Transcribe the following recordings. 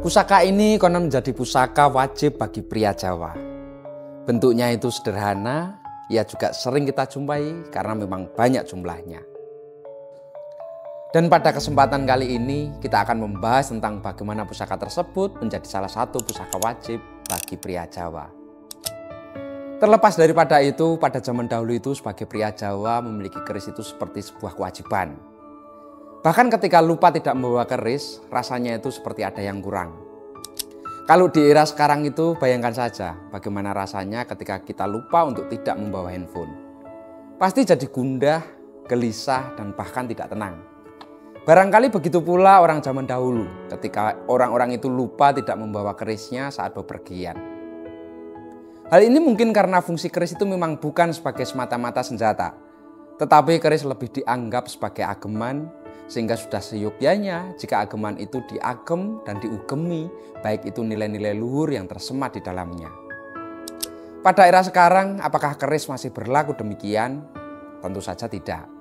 Pusaka ini konon menjadi pusaka wajib bagi pria Jawa. Bentuknya itu sederhana, ia juga sering kita jumpai karena memang banyak jumlahnya. Dan pada kesempatan kali ini kita akan membahas tentang bagaimana pusaka tersebut menjadi salah satu pusaka wajib bagi pria Jawa. Terlepas daripada itu, pada zaman dahulu itu sebagai pria Jawa memiliki keris itu seperti sebuah kewajiban. Bahkan ketika lupa tidak membawa keris, rasanya itu seperti ada yang kurang. Kalau di era sekarang itu, bayangkan saja bagaimana rasanya ketika kita lupa untuk tidak membawa handphone. Pasti jadi gundah, gelisah, dan bahkan tidak tenang. Barangkali begitu pula orang zaman dahulu ketika orang-orang itu lupa tidak membawa kerisnya saat bepergian. Hal ini mungkin karena fungsi keris itu memang bukan sebagai semata-mata senjata, tetapi keris lebih dianggap sebagai ageman, sehingga sudah seyogyanya jika ageman itu diagem dan diugemi, baik itu nilai-nilai luhur yang tersemat di dalamnya. Pada era sekarang, apakah keris masih berlaku demikian? Tentu saja tidak.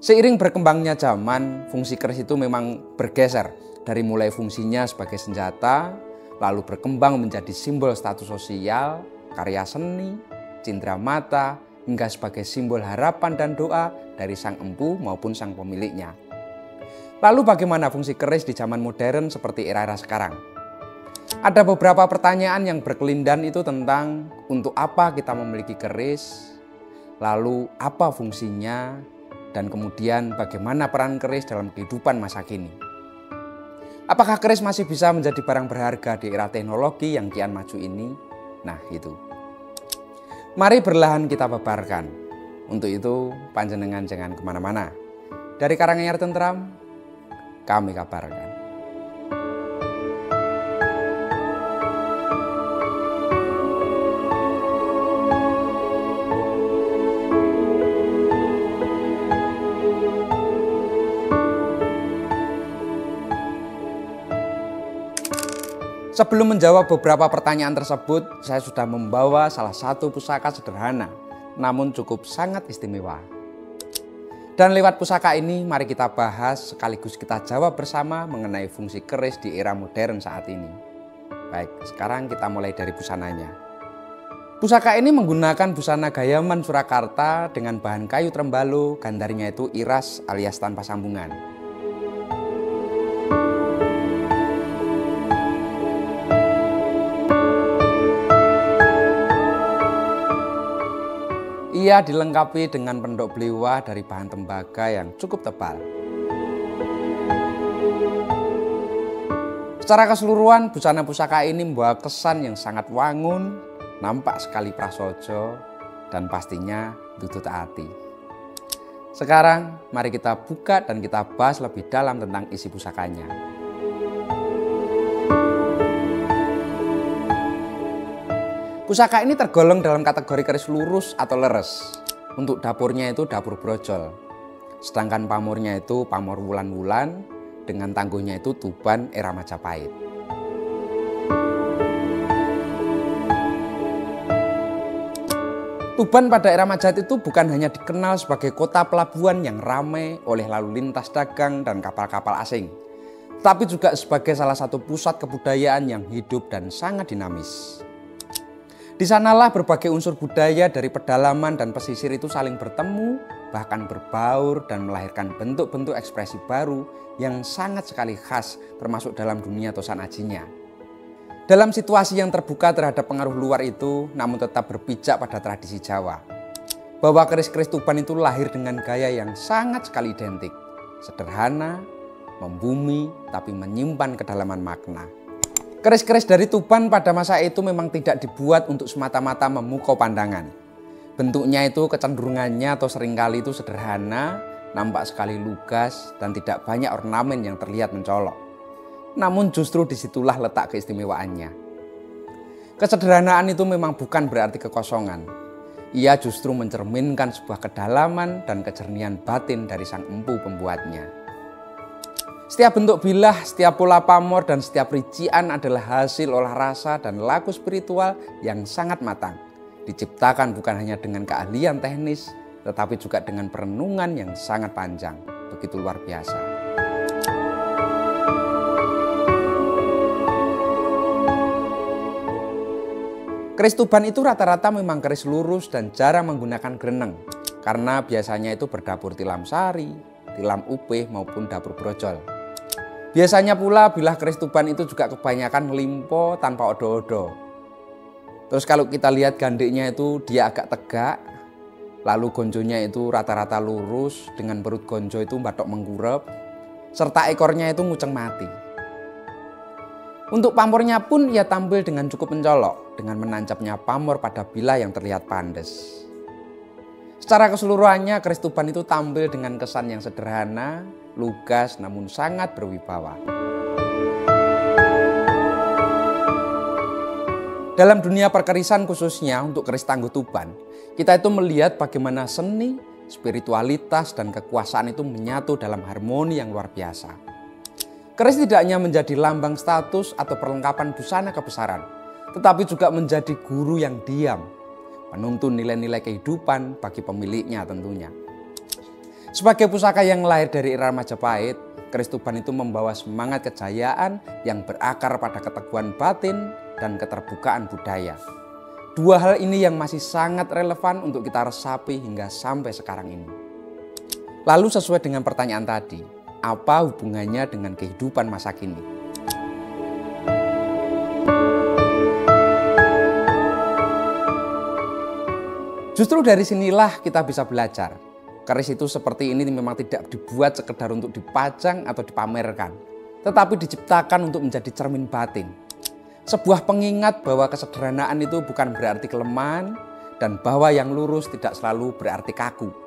Seiring berkembangnya zaman, fungsi keris itu memang bergeser dari mulai fungsinya sebagai senjata, lalu berkembang menjadi simbol status sosial, karya seni, cindera mata, hingga sebagai simbol harapan dan doa dari sang empu maupun sang pemiliknya. Lalu bagaimana fungsi keris di zaman modern seperti era-era sekarang? Ada beberapa pertanyaan yang berkelindan itu tentang untuk apa kita memiliki keris, lalu apa fungsinya, dan kemudian bagaimana peran keris dalam kehidupan masa kini. Apakah keris masih bisa menjadi barang berharga di era teknologi yang kian maju ini? Nah itu. Mari berlahan kita paparkan. Untuk itu panjenengan jangan kemana-mana. Dari Karanganyar Tentram, kami kabarkan. Sebelum menjawab beberapa pertanyaan tersebut, saya sudah membawa salah satu pusaka sederhana, namun cukup sangat istimewa. Dan lewat pusaka ini, mari kita bahas sekaligus kita jawab bersama mengenai fungsi keris di era modern saat ini. Baik, sekarang kita mulai dari busananya. Pusaka ini menggunakan busana Gayaman Surakarta dengan bahan kayu trembalo, gandarnya itu iras alias tanpa sambungan. Ia dilengkapi dengan pendok belewah dari bahan tembaga yang cukup tebal. Secara keseluruhan, busana pusaka ini membawa kesan yang sangat wangun, nampak sekali prasaja, dan pastinya tutut hati. Sekarang, mari kita buka dan kita bahas lebih dalam tentang isi pusakanya. Pusaka ini tergolong dalam kategori keris lurus atau leres. Untuk dapurnya itu dapur brojol. Sedangkan pamornya itu pamor wulan-wulan dengan tangguhnya itu Tuban era Majapahit. Tuban pada era Majapahit itu bukan hanya dikenal sebagai kota pelabuhan yang ramai oleh lalu lintas dagang dan kapal-kapal asing, tapi juga sebagai salah satu pusat kebudayaan yang hidup dan sangat dinamis. Di sanalah berbagai unsur budaya dari pedalaman dan pesisir itu saling bertemu, bahkan berbaur dan melahirkan bentuk-bentuk ekspresi baru yang sangat sekali khas termasuk dalam dunia tosan ajinya. Dalam situasi yang terbuka terhadap pengaruh luar itu, namun tetap berpijak pada tradisi Jawa. Bahwa keris-keris Tuban itu lahir dengan gaya yang sangat sekali identik, sederhana, membumi, tapi menyimpan kedalaman makna. Keris-keris dari Tuban pada masa itu memang tidak dibuat untuk semata-mata memukau pandangan. Bentuknya itu kecenderungannya atau seringkali itu sederhana, nampak sekali lugas dan tidak banyak ornamen yang terlihat mencolok. Namun justru disitulah letak keistimewaannya. Kesederhanaan itu memang bukan berarti kekosongan. Ia justru mencerminkan sebuah kedalaman dan kejernihan batin dari sang empu pembuatnya. Setiap bentuk bilah, setiap pola pamor, dan setiap rincian adalah hasil olah rasa dan laku spiritual yang sangat matang. Diciptakan bukan hanya dengan keahlian teknis, tetapi juga dengan perenungan yang sangat panjang. Begitu luar biasa. Keris Tuban itu rata-rata memang keris lurus dan jarang menggunakan greneng, karena biasanya itu berdapur tilam sari, tilam upih maupun dapur brojol. Biasanya pula bilah keris Tuban itu juga kebanyakan limpo tanpa odo-odo. Terus kalau kita lihat gandiknya itu dia agak tegak, lalu gonjonya itu rata-rata lurus dengan perut gonjo itu batok menggurep, serta ekornya itu nguceng mati. Untuk pamornya pun ia tampil dengan cukup mencolok dengan menancapnya pamor pada bilah yang terlihat pandes. Secara keseluruhannya keris Tuban itu tampil dengan kesan yang sederhana, lugas namun sangat berwibawa. Dalam dunia perkerisan khususnya untuk keris Tangguh Tuban, kita itu melihat bagaimana seni, spiritualitas dan kekuasaan itu menyatu dalam harmoni yang luar biasa. Keris tidak hanya menjadi lambang status atau perlengkapan busana kebesaran, tetapi juga menjadi guru yang diam, menuntun nilai-nilai kehidupan bagi pemiliknya tentunya. Sebagai pusaka yang lahir dari era Majapahit, keris Tuban itu membawa semangat kejayaan yang berakar pada keteguhan batin dan keterbukaan budaya. Dua hal ini yang masih sangat relevan untuk kita resapi hingga sampai sekarang ini. Lalu sesuai dengan pertanyaan tadi, apa hubungannya dengan kehidupan masa kini? Justru dari sinilah kita bisa belajar. Keris itu seperti ini memang tidak dibuat sekedar untuk dipajang atau dipamerkan, tetapi diciptakan untuk menjadi cermin batin. Sebuah pengingat bahwa kesederhanaan itu bukan berarti kelemahan dan bahwa yang lurus tidak selalu berarti kaku.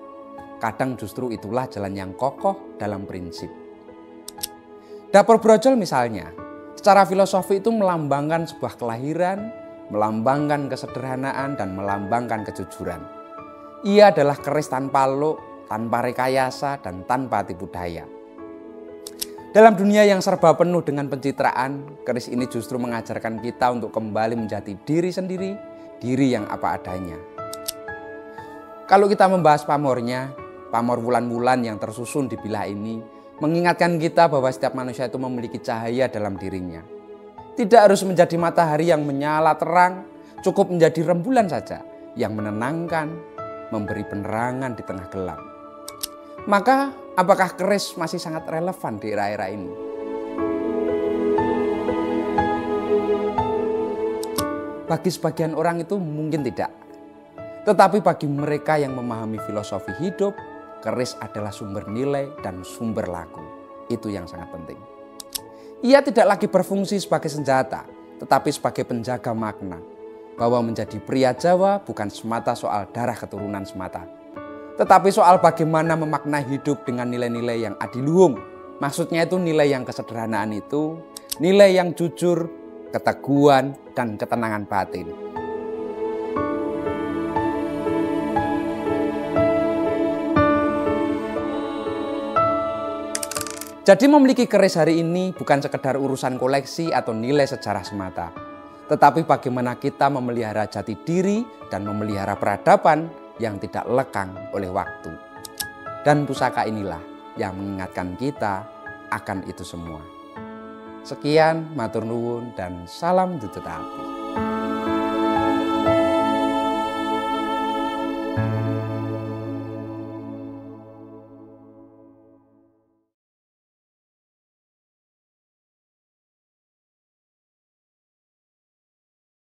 Kadang justru itulah jalan yang kokoh dalam prinsip. Dapur brojol misalnya, secara filosofi itu melambangkan sebuah kelahiran, melambangkan kesederhanaan dan melambangkan kejujuran. Ia adalah keris tanpa luk, tanpa rekayasa dan tanpa tipu daya. Dalam dunia yang serba penuh dengan pencitraan, keris ini justru mengajarkan kita untuk kembali menjadi diri sendiri, diri yang apa adanya. Kalau kita membahas pamornya, pamor wulan-wulan yang tersusun di bilah ini mengingatkan kita bahwa setiap manusia itu memiliki cahaya dalam dirinya. Tidak harus menjadi matahari yang menyala terang, cukup menjadi rembulan saja yang menenangkan, memberi penerangan di tengah gelap. Maka apakah keris masih sangat relevan di era-era ini? Bagi sebagian orang itu mungkin tidak. Tetapi bagi mereka yang memahami filosofi hidup, keris adalah sumber nilai dan sumber laku. Itu yang sangat penting. Ia tidak lagi berfungsi sebagai senjata, tetapi sebagai penjaga makna. Bahwa menjadi pria Jawa bukan semata soal darah keturunan semata, tetapi soal bagaimana memaknai hidup dengan nilai-nilai yang adiluhung. Maksudnya itu nilai yang kesederhanaan itu, nilai yang jujur, keteguhan, dan ketenangan batin. Jadi memiliki keris hari ini bukan sekedar urusan koleksi atau nilai sejarah semata, tetapi bagaimana kita memelihara jati diri dan memelihara peradaban yang tidak lekang oleh waktu. Dan pusaka inilah yang mengingatkan kita akan itu semua. Sekian, matur nuwun dan salam Dutet Ati.